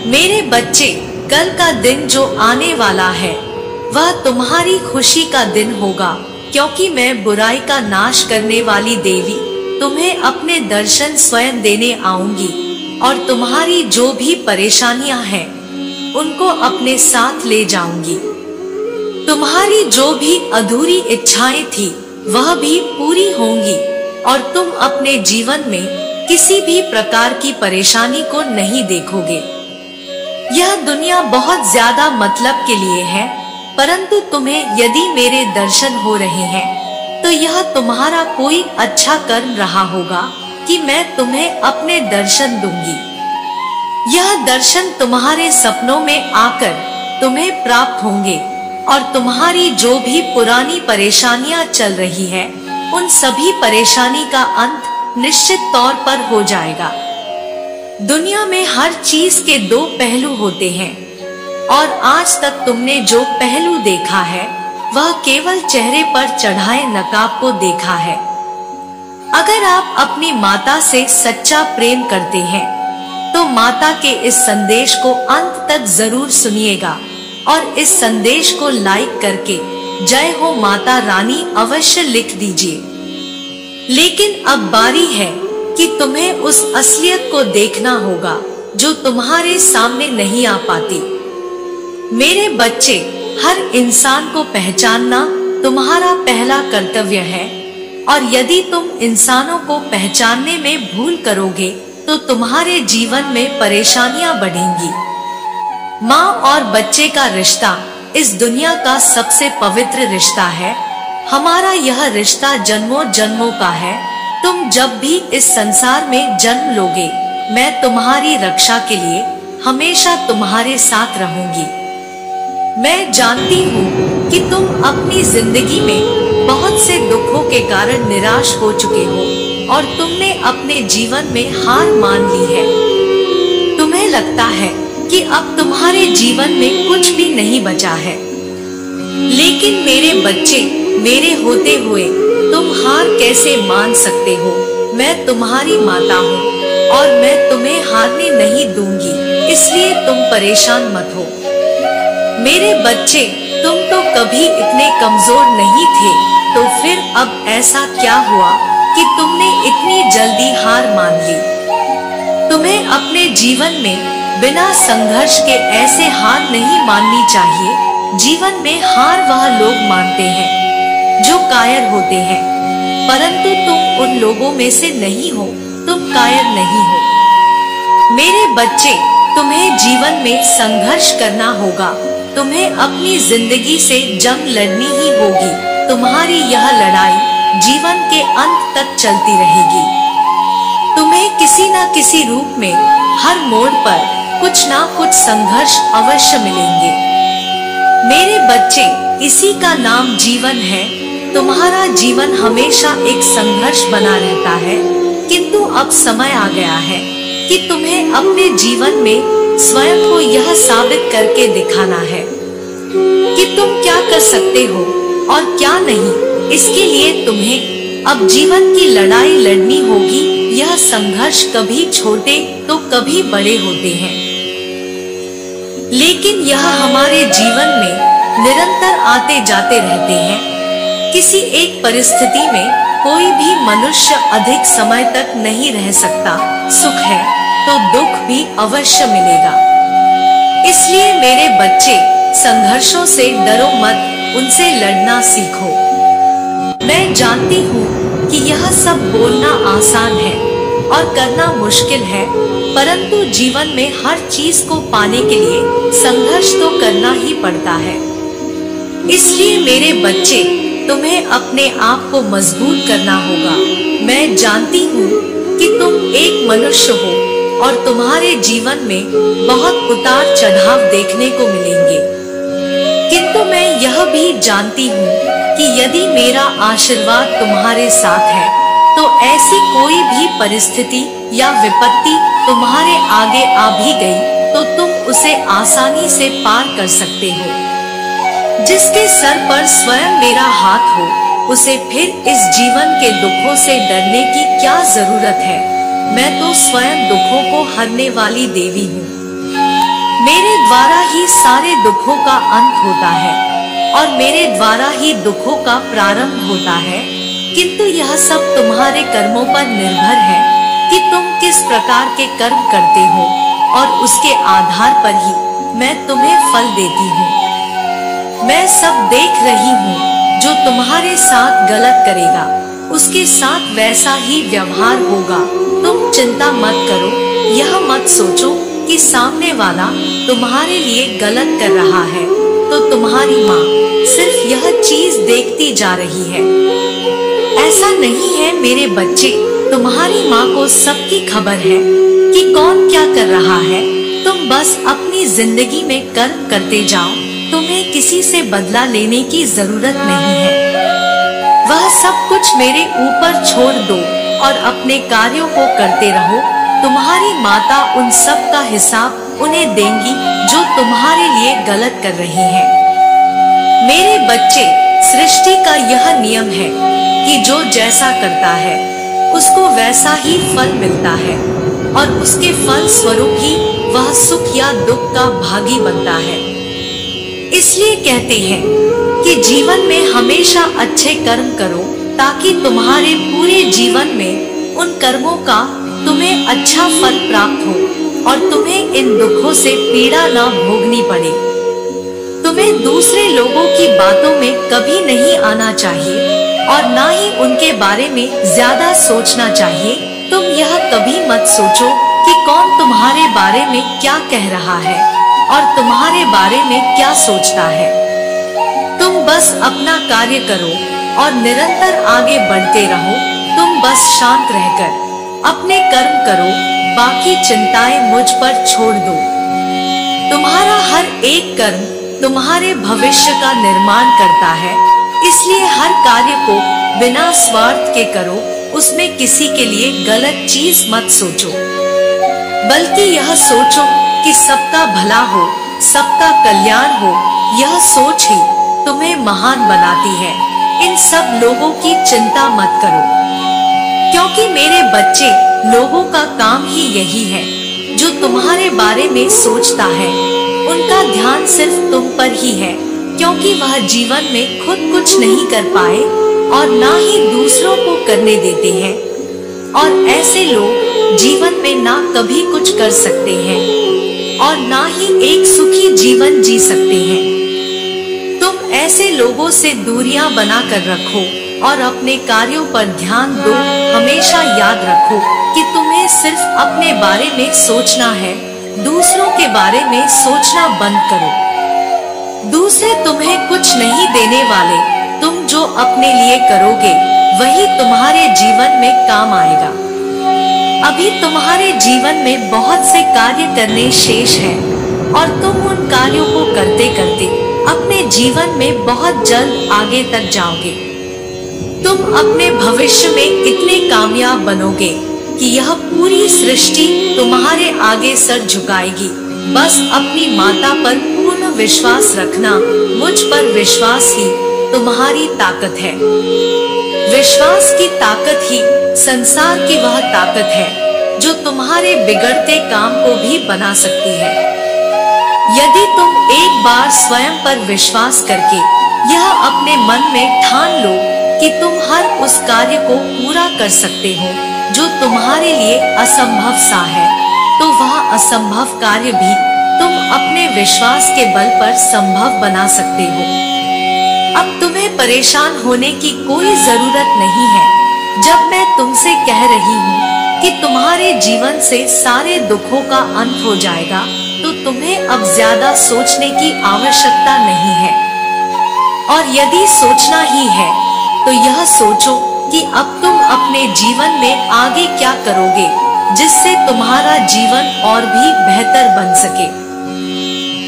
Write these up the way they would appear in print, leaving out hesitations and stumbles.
मेरे बच्चे, कल का दिन जो आने वाला है वह तुम्हारी खुशी का दिन होगा, क्योंकि मैं बुराई का नाश करने वाली देवी तुम्हें अपने दर्शन स्वयं देने आऊंगी और तुम्हारी जो भी परेशानियां हैं उनको अपने साथ ले जाऊंगी। तुम्हारी जो भी अधूरी इच्छाएं थी वह भी पूरी होंगी और तुम अपने जीवन में किसी भी प्रकार की परेशानी को नहीं देखोगे। यह दुनिया बहुत ज्यादा मतलब के लिए है, परंतु तुम्हें यदि मेरे दर्शन हो रहे हैं तो यह तुम्हारा कोई अच्छा कर्म रहा होगा कि मैं तुम्हें अपने दर्शन दूंगी। यह दर्शन तुम्हारे सपनों में आकर तुम्हें प्राप्त होंगे और तुम्हारी जो भी पुरानी परेशानियां चल रही है उन सभी परेशानी का अंत निश्चित तौर पर हो जाएगा। दुनिया में हर चीज के दो पहलू होते हैं और आज तक तुमने जो पहलू देखा है वह केवल चेहरे पर चढ़ाए नकाब को देखा है। अगर आप अपनी माता से सच्चा प्रेम करते हैं तो माता के इस संदेश को अंत तक जरूर सुनिएगा और इस संदेश को लाइक करके जय हो माता रानी अवश्य लिख दीजिए। लेकिन अब बारी है कि तुम्हें उस असलियत को देखना होगा जो तुम्हारे सामने नहीं आ पाती। मेरे बच्चे, हर इंसान को पहचानना तुम्हारा पहला कर्तव्य है और यदि तुम इंसानों को पहचानने में भूल करोगे तो तुम्हारे जीवन में परेशानियां बढ़ेंगी। माँ और बच्चे का रिश्ता इस दुनिया का सबसे पवित्र रिश्ता है। हमारा यह रिश्ता जन्मों जन्मों का है। तुम जब भी इस संसार में जन्म लोगे, मैं तुम्हारी रक्षा के लिए हमेशा तुम्हारे साथ रहूंगी। मैं जानती हूँ कि तुम अपनी जिंदगी में बहुत से दुखों के कारण निराश हो चुके हो और तुमने अपने जीवन में हार मान ली है। तुम्हें लगता है कि अब तुम्हारे जीवन में कुछ भी नहीं बचा है, लेकिन मेरे बच्चे, मेरे होते हुए तुम हार कैसे मान सकते हो? मैं तुम्हारी माता हूँ और मैं तुम्हें हारने नहीं दूंगी, इसलिए तुम परेशान मत हो। मेरे बच्चे, तुम तो कभी इतने कमजोर नहीं थे, तो फिर अब ऐसा क्या हुआ कि तुमने इतनी जल्दी हार मान ली? तुम्हें अपने जीवन में बिना संघर्ष के ऐसे हार नहीं माननी चाहिए। जीवन में हार वह लोग मानते हैं जो कायर होते हैं, परंतु तुम उन लोगों में से नहीं हो, तुम कायर नहीं हो। मेरे बच्चे, तुम्हें जीवन में संघर्ष करना होगा। तुम्हें अपनी जिंदगी से जंग लड़नी ही होगी। तुम्हारी यह लड़ाई जीवन के अंत तक चलती रहेगी। तुम्हें किसी न किसी रूप में हर मोड़ पर कुछ ना कुछ संघर्ष अवश्य मिलेंगे। मेरे बच्चे, इसी का नाम जीवन है। तुम्हारा जीवन हमेशा एक संघर्ष बना रहता है, किंतु अब समय आ गया है कि तुम्हें अपने जीवन में स्वयं को यह साबित करके दिखाना है कि तुम क्या कर सकते हो और क्या नहीं। इसके लिए तुम्हें अब जीवन की लड़ाई लड़नी होगी। यह संघर्ष कभी छोटे तो कभी बड़े होते हैं, लेकिन यह हमारे जीवन में निरंतर आते जाते रहते हैं। किसी एक परिस्थिति में कोई भी मनुष्य अधिक समय तक नहीं रह सकता। सुख है तो दुख भी अवश्य मिलेगा। इसलिए मेरे बच्चे, संघर्षों से डरो मत, उनसे लड़ना सीखो। मैं जानती हूँ कि यह सब बोलना आसान है और करना मुश्किल है, परंतु जीवन में हर चीज को पाने के लिए संघर्ष तो करना ही पड़ता है। इसलिए मेरे बच्चे, तुम्हें अपने आप को मजबूत करना होगा। मैं जानती हूँ कि तुम एक मनुष्य हो और तुम्हारे जीवन में बहुत उतार चढ़ाव देखने को मिलेंगे, किंतु मैं यह भी जानती हूँ कि यदि मेरा आशीर्वाद तुम्हारे साथ है तो ऐसी कोई भी परिस्थिति या विपत्ति तुम्हारे आगे आ भी गई तो तुम उसे आसानी से पार कर सकते हो। जिसके सर पर स्वयं मेरा हाथ हो, उसे फिर इस जीवन के दुखों से डरने की क्या जरूरत है? मैं तो स्वयं दुखों को हरने वाली देवी हूँ। द्वारा ही सारे दुखों का अंत होता है और मेरे द्वारा ही दुखों का प्रारंभ होता है, किंतु यह सब तुम्हारे कर्मों पर निर्भर है कि तुम किस प्रकार के कर्म करते हो और उसके आधार पर ही मैं तुम्हें फल देती हूँ। मैं सब देख रही हूँ। जो तुम्हारे साथ गलत करेगा उसके साथ वैसा ही व्यवहार होगा। तुम चिंता मत करो, यह मत सोचो कि सामने वाला तुम्हारे लिए गलत कर रहा है तो तुम्हारी माँ सिर्फ यह चीज देखती जा रही है। ऐसा नहीं है मेरे बच्चे, तुम्हारी माँ को सबकी खबर है कि कौन क्या कर रहा है। तुम बस अपनी जिंदगी में कर्म करते जाओ, तुम्हें किसी से बदला लेने की जरूरत नहीं है। वह सब कुछ मेरे ऊपर छोड़ दो और अपने कार्यों को करते रहो। तुम्हारी माता उन सब का हिसाब उन्हें देंगी जो तुम्हारे लिए गलत कर रहे हैं। मेरे बच्चे, सृष्टि का यह नियम है कि जो जैसा करता है उसको वैसा ही फल मिलता है और उसके फल स्वरूप ही वह सुख या दुख का भागी बनता है। इसलिए कहते हैं कि जीवन में हमेशा अच्छे कर्म करो ताकि तुम्हारे पूरे जीवन में उन कर्मों का तुम्हें अच्छा फल प्राप्त हो और तुम्हें इन दुखों से पीड़ा न भोगनी पड़े। तुम्हें दूसरे लोगों की बातों में कभी नहीं आना चाहिए और ना ही उनके बारे में ज्यादा सोचना चाहिए। तुम यह कभी मत सोचो कि कौन तुम्हारे बारे में क्या कह रहा है और तुम्हारे बारे में क्या सोचता है। तुम बस अपना कार्य करो और निरंतर आगे बढ़ते रहो। तुम बस शांत रहकर अपने कर्म करो, बाकी चिंताएं मुझ पर छोड़ दो। तुम्हारा हर एक कर्म तुम्हारे भविष्य का निर्माण करता है, इसलिए हर कार्य को बिना स्वार्थ के करो। उसमें किसी के लिए गलत चीज मत सोचो, बल्कि यह सोचो कि सबका भला हो, सबका कल्याण हो। यह सोच ही तुम्हें महान बनाती है। इन सब लोगों की चिंता मत करो, क्योंकि मेरे बच्चे, लोगों का काम ही यही है। जो तुम्हारे बारे में सोचता है उनका ध्यान सिर्फ तुम पर ही है, क्योंकि वह जीवन में खुद कुछ नहीं कर पाए और ना ही दूसरों को करने देते हैं। और ऐसे लोग जीवन में ना कभी कुछ कर सकते हैं और ना ही एक सुखी जीवन जी सकते हैं। तुम ऐसे लोगों से दूरियां बना कर रखो और अपने कार्यों पर ध्यान दो। हमेशा याद रखो कि तुम्हें सिर्फ अपने बारे में सोचना है, दूसरों के बारे में सोचना बंद करो। दूसरे तुम्हें कुछ नहीं देने वाले। तुम जो अपने लिए करोगे वही तुम्हारे जीवन में काम आएगा। अभी तुम्हारे जीवन में बहुत से कार्य करने शेष हैं और तुम उन कार्यों को करते करते अपने जीवन में बहुत जल्द आगे तक जाओगे। तुम अपने भविष्य में इतने कामयाब बनोगे कि यह पूरी सृष्टि तुम्हारे आगे सर झुकाएगी। बस अपनी माता पर पूर्ण विश्वास रखना। मुझ पर विश्वास ही तुम्हारी ताकत है। विश्वास की ताकत ही संसार की वह ताकत है जो तुम्हारे बिगड़ते काम को भी बना सकती है। यदि तुम एक बार स्वयं पर विश्वास करके यह अपने मन में ठान लो कि तुम हर उस कार्य को पूरा कर सकते हो जो तुम्हारे लिए असंभव सा है, तो वह असंभव कार्य भी तुम अपने विश्वास के बल पर संभव बना सकते हो। अब तुम्हें परेशान होने की कोई जरूरत नहीं है। जब मैं तुमसे कह रही हूँ कि तुम्हारे जीवन से सारे दुखों का अंत हो जाएगा, तो तुम्हें अब ज्यादा सोचने की आवश्यकता नहीं है। और यदि सोचना ही है तो यह सोचो कि अब तुम अपने जीवन में आगे क्या करोगे जिससे तुम्हारा जीवन और भी बेहतर बन सके।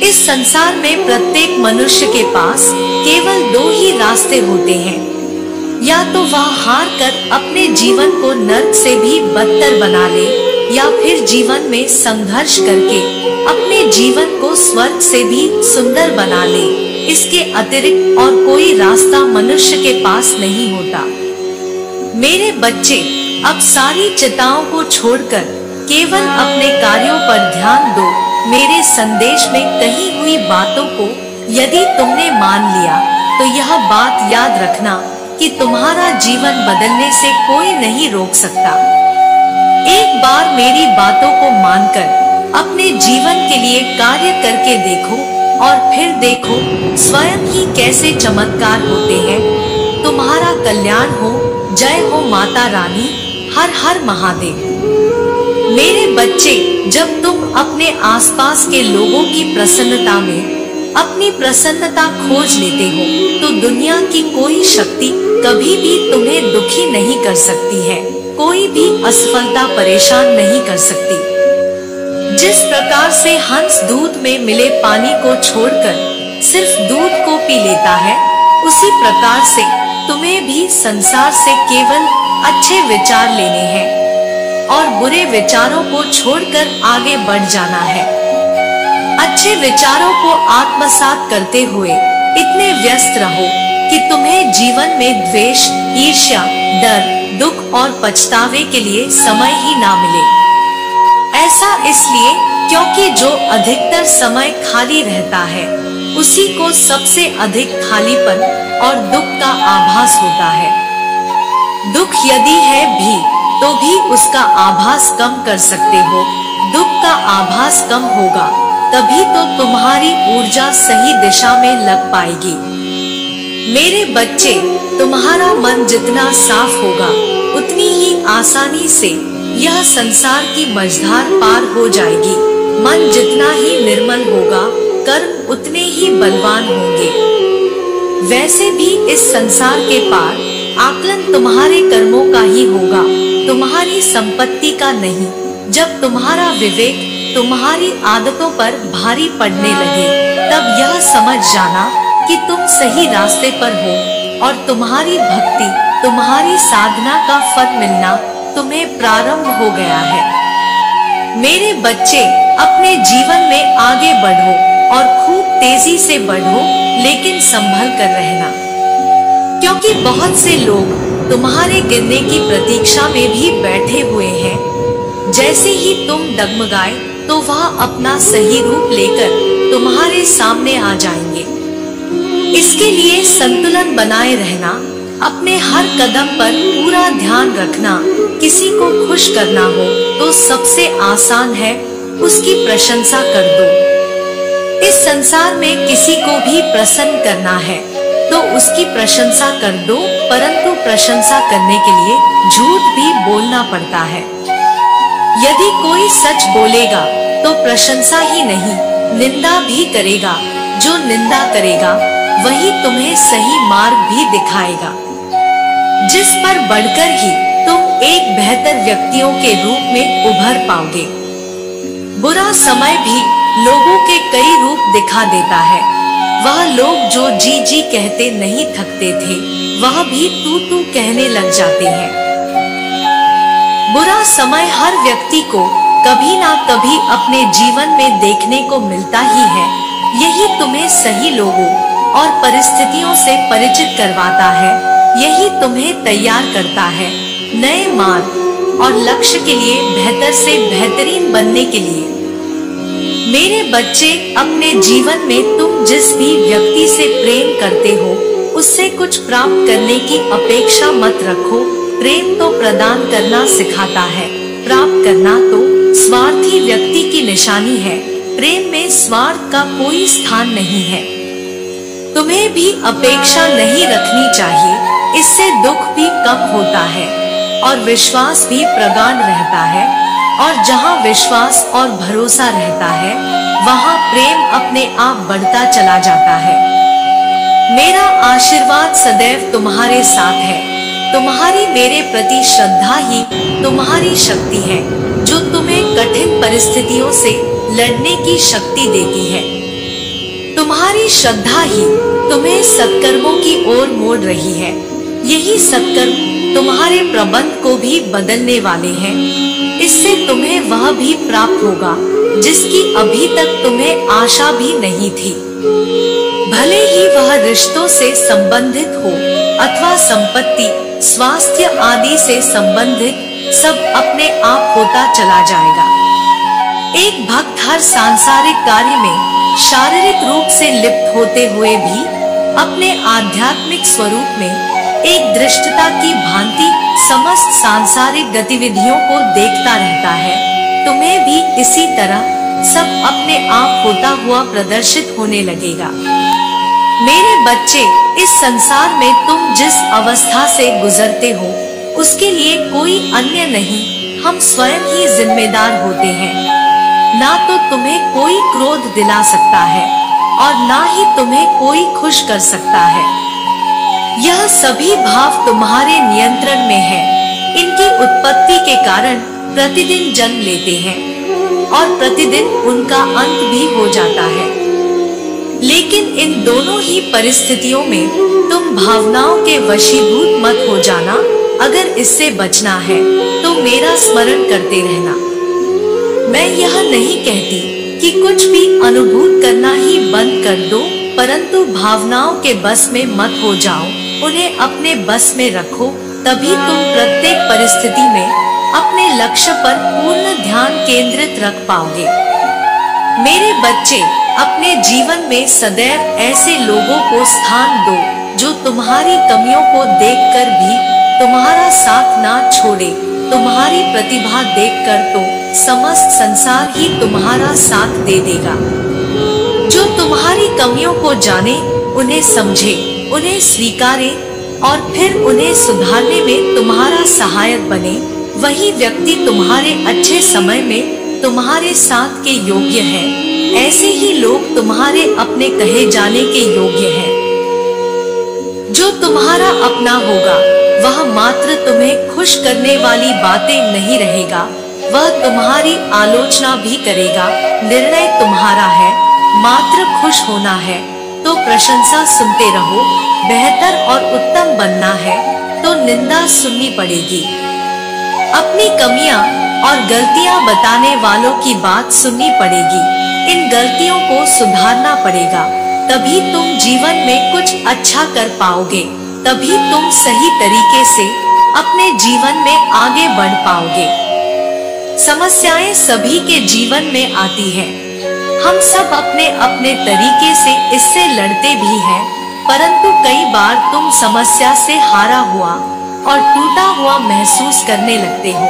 इस संसार में प्रत्येक मनुष्य के पास केवल दो ही रास्ते होते हैं, या तो वह हार कर अपने जीवन को नर्क से भी बदतर बना ले, या फिर जीवन में संघर्ष करके अपने जीवन को स्वर्ग से भी सुंदर बना ले। इसके अतिरिक्त और कोई रास्ता मनुष्य के पास नहीं होता। मेरे बच्चे, अब सारी चिंताओं को छोड़कर केवल अपने कार्यों पर ध्यान दो मेरे संदेश में कही हुई बातों को यदि तुमने मान लिया तो यह बात याद रखना कि तुम्हारा जीवन बदलने से कोई नहीं रोक सकता। एक बार मेरी बातों को मानकर अपने जीवन के लिए कार्य करके देखो और फिर देखो स्वयं ही कैसे चमत्कार होते हैं। तुम्हारा कल्याण हो। जय हो माता रानी। हर हर महादेव। मेरे बच्चे, जब तुम अपने आसपास के लोगों की प्रसन्नता में अपनी प्रसन्नता खोज लेते हो तो दुनिया की कोई शक्ति कभी भी तुम्हें दुखी नहीं कर सकती है। कोई भी असफलता परेशान नहीं कर सकती। जिस प्रकार से हंस दूध में मिले पानी को छोड़कर सिर्फ दूध को पी लेता है, उसी प्रकार से तुम्हें भी संसार से केवल अच्छे विचार लेने हैं और बुरे विचारों को छोड़कर आगे बढ़ जाना है। अच्छे विचारों को आत्मसात करते हुए इतने व्यस्त रहो कि तुम्हें जीवन में द्वेष, ईर्ष्या, डर, दुख और पछतावे के लिए समय ही ना मिले। ऐसा इसलिए क्योंकि जो अधिकतर समय खाली रहता है उसी को सबसे अधिक खालीपन और दुख का आभास होता है। दुख यदि है भी तो भी उसका आभास कम कर सकते हो। दुख का आभास कम होगा तभी तो तुम्हारी ऊर्जा सही दिशा में लग पाएगी। मेरे बच्चे, तुम्हारा मन जितना साफ होगा उतनी ही आसानी से यह संसार की मझधार पार हो जाएगी। मन जितना ही निर्मल होगा कर्म उतने ही बलवान होंगे। वैसे भी इस संसार के पार आकलन तुम्हारे कर्मों का ही होगा, तुम्हारी संपत्ति का नहीं। जब तुम्हारा विवेक तुम्हारी आदतों पर भारी पड़ने लगे तब यह समझ जाना कि तुम सही रास्ते पर हो और तुम्हारी भक्ति, तुम्हारी साधना का फल मिलना तुम्हें प्रारंभ हो गया है। मेरे बच्चे, अपने जीवन में आगे बढ़ो और खूब तेजी से बढ़ो, लेकिन संभल कर रहना, क्योंकि बहुत से लोग तुम्हारे गिरने की प्रतीक्षा में भी बैठे हुए हैं। जैसे ही तुम डगमगाए तो वह अपना सही रूप लेकर तुम्हारे सामने आ जाएंगे। इसके लिए संतुलन बनाए रहना, अपने हर कदम पर पूरा ध्यान रखना। किसी को खुश करना हो तो सबसे आसान है उसकी प्रशंसा कर दो। इस संसार में किसी को भी प्रसन्न करना है तो उसकी प्रशंसा कर दो, परंतु प्रशंसा करने के लिए झूठ भी बोलना पड़ता है। यदि कोई सच बोलेगा तो प्रशंसा ही नहीं, निंदा भी करेगा। जो निंदा करेगा वही तुम्हें सही मार्ग भी दिखाएगा, जिस पर बढ़कर ही तुम एक बेहतर व्यक्तियों के रूप में उभर पाओगे। बुरा समय भी लोगों के कई रूप दिखा देता है। वह लोग जो जी जी कहते नहीं थकते थे, वह भी तू तू कहने लग जाते हैं। बुरा समय हर व्यक्ति को कभी ना कभी अपने जीवन में देखने को मिलता ही है। यही तुम्हें सही लोगों और परिस्थितियों से परिचित करवाता है। यही तुम्हें तैयार करता है नए मार्ग और लक्ष्य के लिए, बेहतर से बेहतरीन बनने के लिए। मेरे बच्चे, अपने जीवन में तुम जिस भी व्यक्ति से प्रेम करते हो उससे कुछ प्राप्त करने की अपेक्षा मत रखो। प्रेम तो प्रदान करना सिखाता है, प्राप्त करना तो स्वार्थी व्यक्ति की निशानी है। प्रेम में स्वार्थ का कोई स्थान नहीं है। तुम्हें भी अपेक्षा नहीं रखनी चाहिए, इससे दुख भी कम होता है और विश्वास भी प्रगाढ़ रहता है। और जहाँ विश्वास और भरोसा रहता है वहाँ प्रेम अपने आप बढ़ता चला जाता है। मेरा आशीर्वाद सदैव तुम्हारे साथ है। तुम्हारी मेरे प्रति श्रद्धा ही तुम्हारी शक्ति है, जो तुम्हें कठिन परिस्थितियों से लड़ने की शक्ति देती है। तुम्हारी श्रद्धा ही तुम्हें सत्कर्मों की ओर मोड़ रही है। यही सत्कर्म तुम्हारे प्रबंध को भी बदलने वाले हैं। इससे तुम्हें वह भी प्राप्त होगा जिसकी अभी तक तुम्हें आशा भी नहीं थी। भले ही वह रिश्तों से संबंधित हो अथवा संपत्ति, स्वास्थ्य आदि से संबंधित, सब अपने आप होता चला जाएगा। एक भक्त हर सांसारिक कार्य में शारीरिक रूप से लिप्त होते हुए भी अपने आध्यात्मिक स्वरूप में एक दृष्टता की भांति समस्त सांसारिक गतिविधियों को देखता रहता है। तुम्हें भी इसी तरह सब अपने आप होता हुआ प्रदर्शित होने लगेगा। मेरे बच्चे, इस संसार में तुम जिस अवस्था से गुजरते हो उसके लिए कोई अन्य नहीं, हम स्वयं ही जिम्मेदार होते हैं। ना तो तुम्हें कोई क्रोध दिला सकता है और ना ही तुम्हें कोई खुश कर सकता है। यह सभी भाव तुम्हारे नियंत्रण में है। इनकी उत्पत्ति के कारण प्रतिदिन जन्म लेते हैं और प्रतिदिन उनका अंत भी हो जाता है। लेकिन इन दोनों ही परिस्थितियों में तुम भावनाओं के वशीभूत मत हो जाना। अगर इससे बचना है तो मेरा स्मरण करते रहना। मैं यह नहीं कहती कि कुछ भी अनुभूत करना ही बंद कर दो, परंतु भावनाओं के बस में मत हो जाओ, उन्हें अपने बस में रखो। तभी तुम प्रत्येक परिस्थिति में अपने लक्ष्य पर पूर्ण ध्यान केंद्रित रख पाओगे। मेरे बच्चे, अपने जीवन में सदैव ऐसे लोगों को स्थान दो जो तुम्हारी कमियों को देखकर भी तुम्हारा साथ ना छोड़े। तुम्हारी प्रतिभा देखकर तो समस्त संसार ही तुम्हारा साथ दे देगा। जो तुम्हारी कमियों को जाने, उन्हें समझे, उन्हें स्वीकारे और फिर उन्हें सुधारने में तुम्हारा सहायक बने, वही व्यक्ति तुम्हारे अच्छे समय में तुम्हारे साथ के योग्य है। ऐसे ही लोग तुम्हारे अपने कहे जाने के योग्य हैं। जो तुम्हारा अपना होगा वह मात्र तुम्हें खुश करने वाली बातें नहीं रहेगा, वह तुम्हारी आलोचना भी करेगा। निर्णय तुम्हारा है, मात्र खुश होना है तो प्रशंसा सुनते रहो, बेहतर और उत्तम बनना है तो निंदा सुननी पड़ेगी। अपनी कमियां और गलतियां बताने वालों की बात सुननी पड़ेगी। इन गलतियों को सुधारना पड़ेगा, तभी तुम जीवन में कुछ अच्छा कर पाओगे। तभी तुम सही तरीके से अपने जीवन में आगे बढ़ पाओगे। समस्याएं सभी के जीवन में आती हैं। हम सब अपने अपने तरीके से इससे लड़ते भी हैं, परंतु कई बार तुम समस्या से हारा हुआ और टूटा हुआ महसूस करने लगते हो।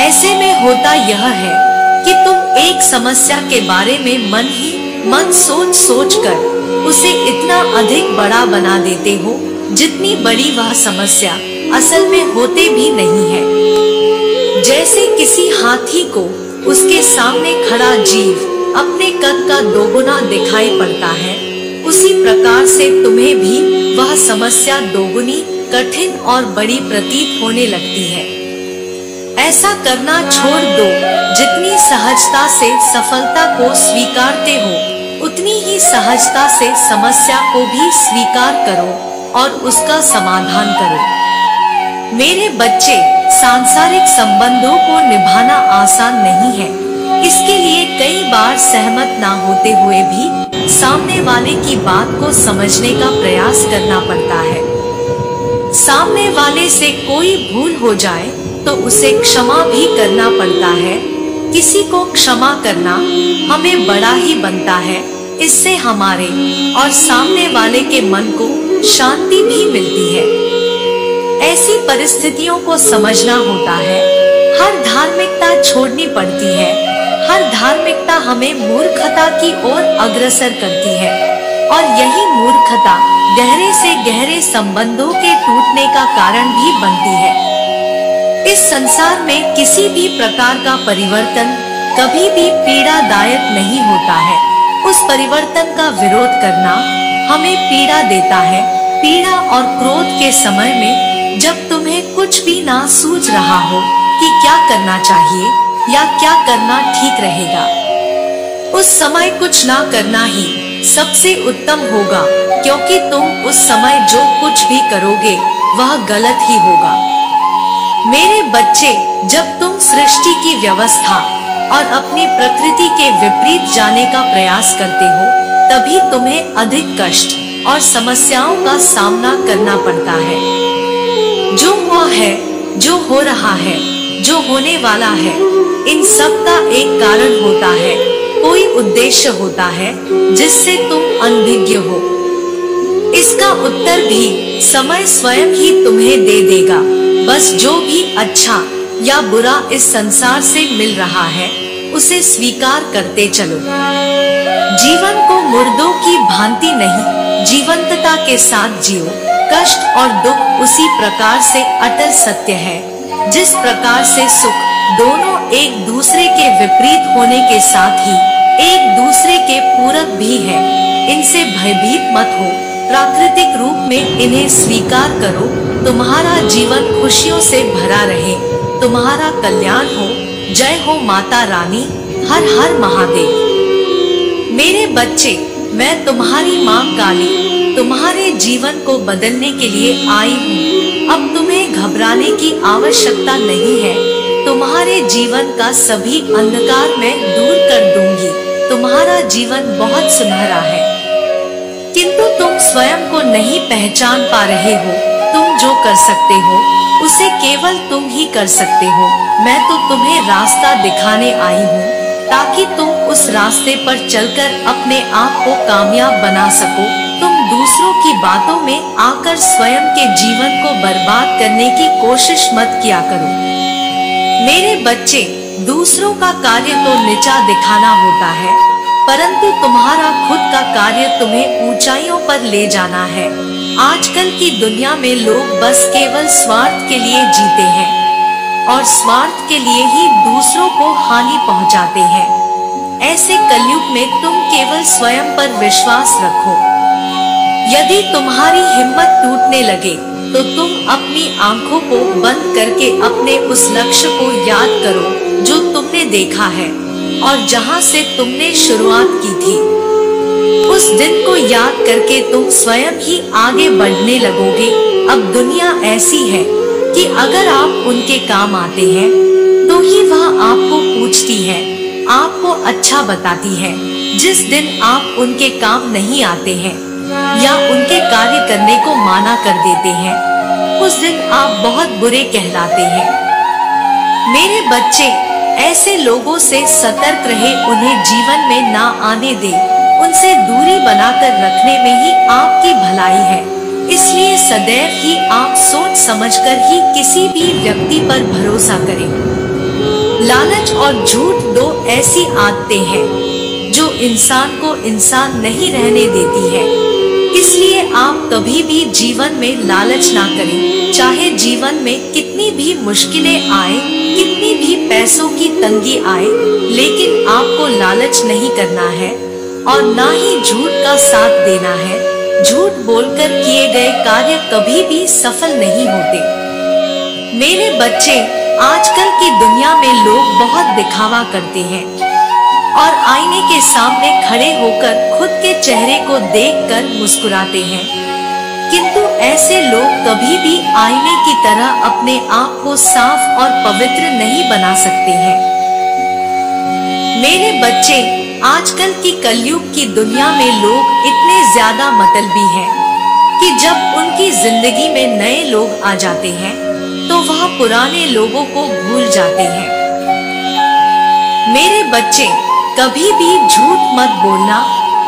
ऐसे में होता यह है कि तुम एक समस्या के बारे में मन ही मन सोच कर उसे इतना अधिक बड़ा बना देते हो जितनी बड़ी वह समस्या असल में होते भी नहीं है। जैसे किसी हाथी को उसके सामने खड़ा जीव अपने कद का दोगुना दिखाई पड़ता है, उसी प्रकार से तुम्हें भी वह समस्या दोगुनी, कठिन और बड़ी प्रतीत होने लगती है। ऐसा करना छोड़ दो। जितनी सहजता से सफलता को स्वीकारते हो, उतनी ही सहजता से समस्या को भी स्वीकार करो और उसका समाधान करो। मेरे बच्चे, सांसारिक संबंधों को निभाना आसान नहीं है। इसके लिए कई बार सहमत ना होते हुए भी सामने वाले की बात को समझने का प्रयास करना पड़ता है। सामने वाले से कोई भूल हो जाए तो उसे क्षमा भी करना पड़ता है। किसी को क्षमा करना हमें बड़ा ही बनता है। इससे हमारे और सामने वाले के मन को शांति भी मिलती है। ऐसी परिस्थितियों को समझना होता है। हर धार्मिकता छोड़नी पड़ती है। हर धार्मिकता हमें मूर्खता की ओर अग्रसर करती है और यही मूर्खता गहरे से गहरे संबंधों के टूटने का कारण भी बनती है। इस संसार में किसी भी प्रकार का परिवर्तन कभी भी पीड़ादायक नहीं होता है। उस परिवर्तन का विरोध करना हमें पीड़ा देता है। पीड़ा और क्रोध के समय में जब तुम्हें कुछ भी ना सूझ रहा हो कि क्या करना चाहिए या क्या करना ठीक रहेगा, उस समय कुछ ना करना ही सबसे उत्तम होगा, क्योंकि तुम उस समय जो कुछ भी करोगे वह गलत ही होगा। मेरे बच्चे, जब तुम सृष्टि की व्यवस्था और अपनी प्रकृति के विपरीत जाने का प्रयास करते हो, तभी तुम्हें अधिक कष्ट और समस्याओं का सामना करना पड़ता है। जो हुआ है, जो हो रहा है, जो होने वाला है, इन सब का एक कारण होता है, कोई उद्देश्य होता है जिससे तुम अनभिज्ञ हो। इसका उत्तर भी समय स्वयं ही तुम्हें दे देगा। बस जो भी अच्छा या बुरा इस संसार से मिल रहा है उसे स्वीकार करते चलो। जीवन को मुर्दों की भांति नहीं, जीवंतता के साथ जियो। कष्ट और दुख उसी प्रकार से अटल सत्य है जिस प्रकार से सुख दोनों एक दूसरे के विपरीत होने के साथ ही एक दूसरे के पूरक भी है। इनसे भयभीत मत हो, प्राकृतिक रूप में इन्हें स्वीकार करो। तुम्हारा जीवन खुशियों से भरा रहे, तुम्हारा कल्याण हो। जय हो माता रानी। हर हर महादेव। मेरे बच्चे, मैं तुम्हारी माँ काली तुम्हारे जीवन को बदलने के लिए आई हूँ। अब तुम्हें घबराने की आवश्यकता नहीं है। तुम्हारे जीवन का सभी अंधकार मैं दूर कर दूंगी। तुम्हारा जीवन बहुत सुनहरा है, किंतु तुम स्वयं को नहीं पहचान पा रहे हो। तुम जो कर सकते हो उसे केवल तुम ही कर सकते हो। मैं तो तुम्हें रास्ता दिखाने आई हूँ ताकि तुम उस रास्ते पर चलकर अपने आप को कामयाब बना सको। तुम दूसरों की बातों में आकर स्वयं के जीवन को बर्बाद करने की कोशिश मत किया करो। मेरे बच्चे, दूसरों का कार्य तो नीचा दिखाना होता है, परंतु तुम्हारा खुद का कार्य तुम्हें ऊंचाइयों पर ले जाना है। आजकल की दुनिया में लोग बस केवल स्वार्थ के लिए जीते हैं और स्वार्थ के लिए ही दूसरों को हानि पहुंचाते हैं। ऐसे कलयुग में तुम केवल स्वयं पर विश्वास रखो। यदि तुम्हारी हिम्मत टूटने लगे तो तुम अपनी आंखों को बंद करके अपने उस लक्ष्य को याद करो जो तुमने देखा है और जहां से तुमने शुरुआत की थी। उस दिन को याद करके तुम स्वयं ही आगे बढ़ने लगोगे। अब दुनिया ऐसी है कि अगर आप उनके काम आते हैं तो ही वह आपको पूछती है, आपको अच्छा बताती है। जिस दिन आप उनके काम नहीं आते हैं या उनके कार्य करने को माना कर देते हैं, उस दिन आप बहुत बुरे कहलाते हैं। मेरे बच्चे, ऐसे लोगों से सतर्क रहे, उन्हें जीवन में ना आने दे। उनसे दूरी बनाकर रखने में ही आपकी भलाई है। इसलिए सदैव ही आप सोच समझकर ही किसी भी व्यक्ति पर भरोसा करें। लालच और झूठ दो ऐसी आदतें हैं जो इंसान को इंसान नहीं रहने देती है। इसलिए आप कभी भी जीवन में लालच ना करें। चाहे जीवन में कितनी भी मुश्किलें आए, कितनी भी पैसों की तंगी आए, लेकिन आपको लालच नहीं करना है और ना ही झूठ का साथ देना है। झूठ बोलकर किए गए कार्य कभी भी सफल नहीं होते। मेरे बच्चे, आजकल की दुनिया में लोग बहुत दिखावा करते हैं और आईने के सामने खड़े होकर खुद के चेहरे को देखकर मुस्कुराते हैं, किंतु ऐसे लोग कभी भी आईने की तरह अपने आप को साफ और पवित्र नहीं बना सकते हैं। मेरे बच्चे, आजकल की कलयुग की दुनिया में लोग इतने ज्यादा मतलबी हैं कि जब उनकी जिंदगी में नए लोग आ जाते हैं तो वह पुराने लोगों को भूल जाते हैं। मेरे बच्चे, कभी भी झूठ मत बोलना,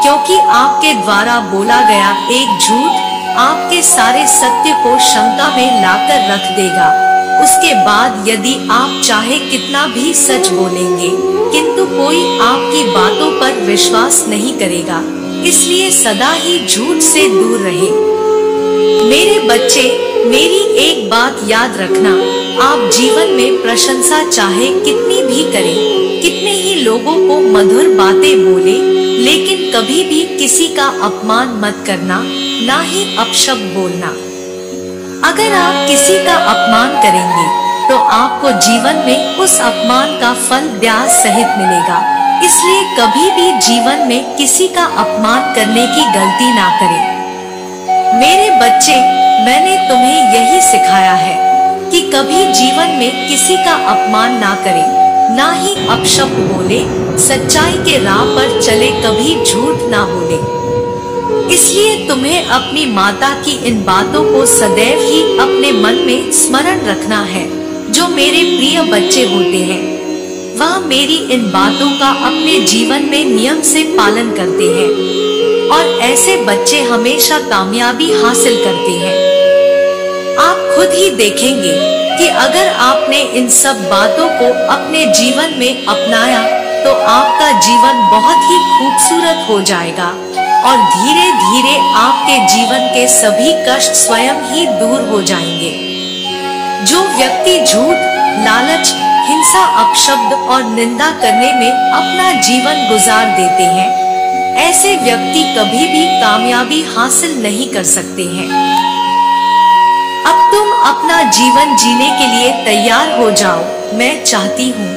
क्योंकि आपके द्वारा बोला गया एक झूठ आपके सारे सत्य को शंका में लाकर रख देगा। उसके बाद यदि आप चाहे कितना भी सच बोलेंगे, किंतु कोई आपकी बातों पर विश्वास नहीं करेगा। इसलिए सदा ही झूठ से दूर रहे। मेरे बच्चे, मेरी एक बात याद रखना, आप जीवन में प्रशंसा चाहे कितनी भी करें, कितने ही लोगों को मधुर बातें बोले, लेकिन कभी भी किसी का अपमान मत करना, ना ही अपशब्द बोलना। अगर आप किसी का अपमान करेंगे तो आपको जीवन में उस अपमान का फल ब्याज सहित मिलेगा। इसलिए कभी भी जीवन में किसी का अपमान करने की गलती ना करें। मेरे बच्चे, मैंने तुम्हें यही सिखाया है कि कभी जीवन में किसी का अपमान ना करें, ना ही अपशब्द बोले, सच्चाई के राह पर चले, कभी झूठ ना बोले। इसलिए तुम्हें अपनी माता की इन बातों को सदैव ही अपने मन में स्मरण रखना है जो मेरे प्रिय बच्चे होते हैं वह मेरी इन बातों का अपने जीवन में नियम से पालन करते हैं और ऐसे बच्चे हमेशा कामयाबी हासिल करते हैं। आप खुद ही देखेंगे कि अगर आपने इन सब बातों को अपने जीवन में अपनाया तो आपका जीवन बहुत ही खूबसूरत हो जाएगा और धीरे धीरे आपके जीवन के सभी कष्ट स्वयं ही दूर हो जाएंगे। जो व्यक्ति झूठ, लालच, हिंसा, अपशब्द और निंदा करने में अपना जीवन गुजार देते हैं, ऐसे व्यक्ति कभी भी कामयाबी हासिल नहीं कर सकते हैं। अब तुम अपना जीवन जीने के लिए तैयार हो जाओ। मैं चाहती हूँ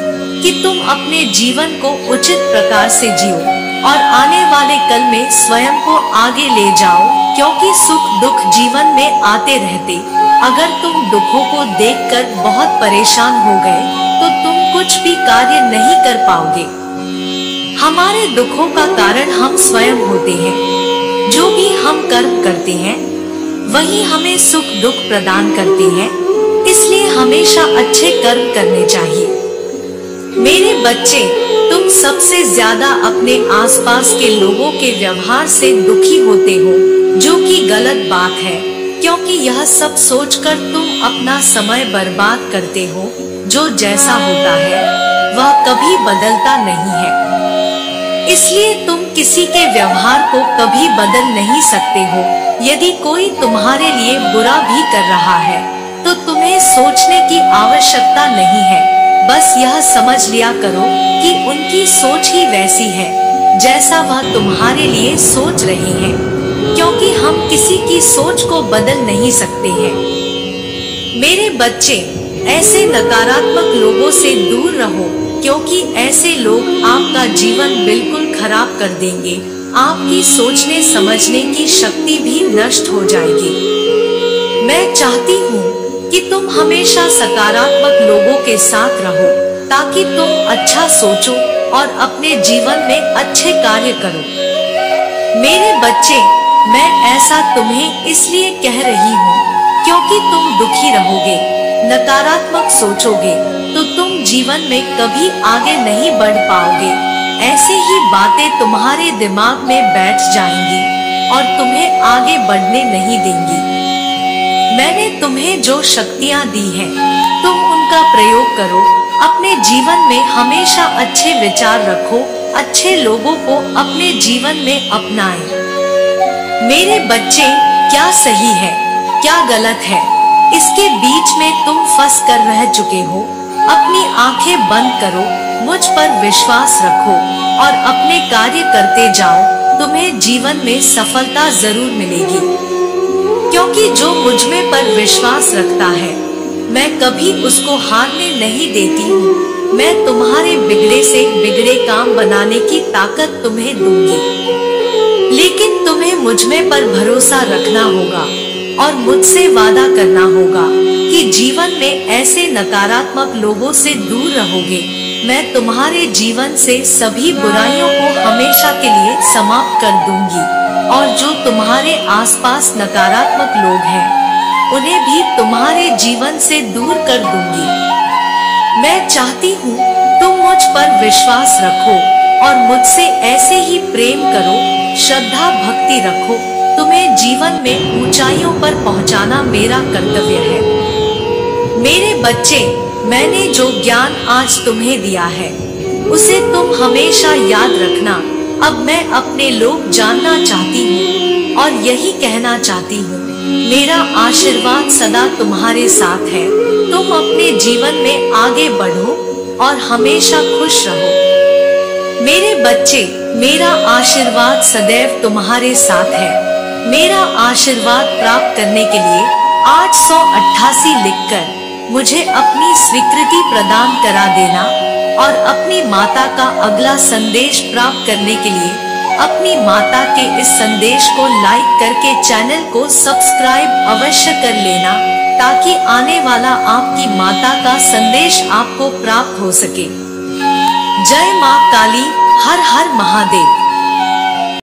कि तुम अपने जीवन को उचित प्रकार से जियो और आने वाले कल में स्वयं को आगे ले जाओ, क्योंकि सुख दुख जीवन में आते रहते। अगर तुम दुखों को देखकर बहुत परेशान हो गए तो तुम कुछ भी कार्य नहीं कर पाओगे। हमारे दुखों का कारण हम स्वयं होते हैं। जो भी हम कर्म करते हैं वही हमें सुख दुख प्रदान करते हैं, इसलिए हमेशा अच्छे कर्म करने चाहिए। मेरे बच्चे, तुम सबसे ज्यादा अपने आसपास के लोगों के व्यवहार से दुखी होते हो, जो कि गलत बात है, क्योंकि यह सब सोचकर तुम अपना समय बर्बाद करते हो। जो जैसा होता है वह कभी बदलता नहीं है, इसलिए तुम किसी के व्यवहार को कभी बदल नहीं सकते हो। यदि कोई तुम्हारे लिए बुरा भी कर रहा है तो तुम्हें सोचने की आवश्यकता नहीं है। बस यह समझ लिया करो कि उनकी सोच ही वैसी है जैसा वह तुम्हारे लिए सोच रहे हैं, क्योंकि हम किसी की सोच को बदल नहीं सकते हैं। मेरे बच्चे, ऐसे नकारात्मक लोगों से दूर रहो, क्योंकि ऐसे लोग आपका जीवन बिल्कुल खराब कर देंगे। आपकी सोचने समझने की शक्ति भी नष्ट हो जाएगी। मैं चाहती हूँ कि तुम हमेशा सकारात्मक लोगों के साथ रहो, ताकि तुम अच्छा सोचो और अपने जीवन में अच्छे कार्य करो। मेरे बच्चे, मैं ऐसा तुम्हें इसलिए कह रही हूँ क्योंकि तुम दुखी रहोगे, नकारात्मक सोचोगे तो तुम जीवन में कभी आगे नहीं बढ़ पाओगे। ऐसे ही बातें तुम्हारे दिमाग में बैठ जाएंगी और तुम्हें आगे बढ़ने नहीं देंगी। मैंने तुम्हें जो शक्तियाँ दी हैं, तुम उनका प्रयोग करो। अपने जीवन में हमेशा अच्छे विचार रखो, अच्छे लोगों को अपने जीवन में अपनाएं। मेरे बच्चे, क्या सही है क्या गलत है, इसके बीच में तुम फंस कर रह चुके हो। अपनी आंखें बंद करो, मुझ पर विश्वास रखो और अपने कार्य करते जाओ। तुम्हें जीवन में सफलता जरूर मिलेगी, क्योंकि जो मुझ में पर विश्वास रखता है मैं कभी उसको हारने नहीं देती हूँ। मैं तुम्हारे बिगड़े से बिगड़े काम बनाने की ताकत तुम्हें दूंगी, लेकिन तुम्हें मुझ में पर भरोसा रखना होगा और मुझसे वादा करना होगा कि जीवन में ऐसे नकारात्मक लोगों से दूर रहोगे। मैं तुम्हारे जीवन से सभी बुराइयों को हमेशा के लिए समाप्त कर दूंगी और जो तुम्हारे आसपास नकारात्मक लोग हैं उन्हें भी तुम्हारे जीवन से दूर कर दूंगी। मैं चाहती हूँ तुम मुझ पर विश्वास रखो और मुझसे ऐसे ही प्रेम करो, श्रद्धा भक्ति रखो। तुम्हें जीवन में ऊंचाइयों पर पहुंचाना मेरा कर्तव्य है। मेरे बच्चे, मैंने जो ज्ञान आज तुम्हें दिया है उसे तुम हमेशा याद रखना। अब मैं अपने लोग जानना चाहती हूँ और यही कहना चाहती हूँ, मेरा आशीर्वाद सदा तुम्हारे साथ है। तुम अपने जीवन में आगे बढ़ो और हमेशा खुश रहो। मेरे बच्चे, मेरा आशीर्वाद सदैव तुम्हारे साथ है। मेरा आशीर्वाद प्राप्त करने के लिए 888 लिखकर मुझे अपनी स्वीकृति प्रदान करा देना और अपनी माता का अगला संदेश प्राप्त करने के लिए अपनी माता के इस संदेश को लाइक करके चैनल को सब्सक्राइब अवश्य कर लेना, ताकि आने वाला आपकी माता का संदेश आपको प्राप्त हो सके। जय मां काली, हर हर महादेव।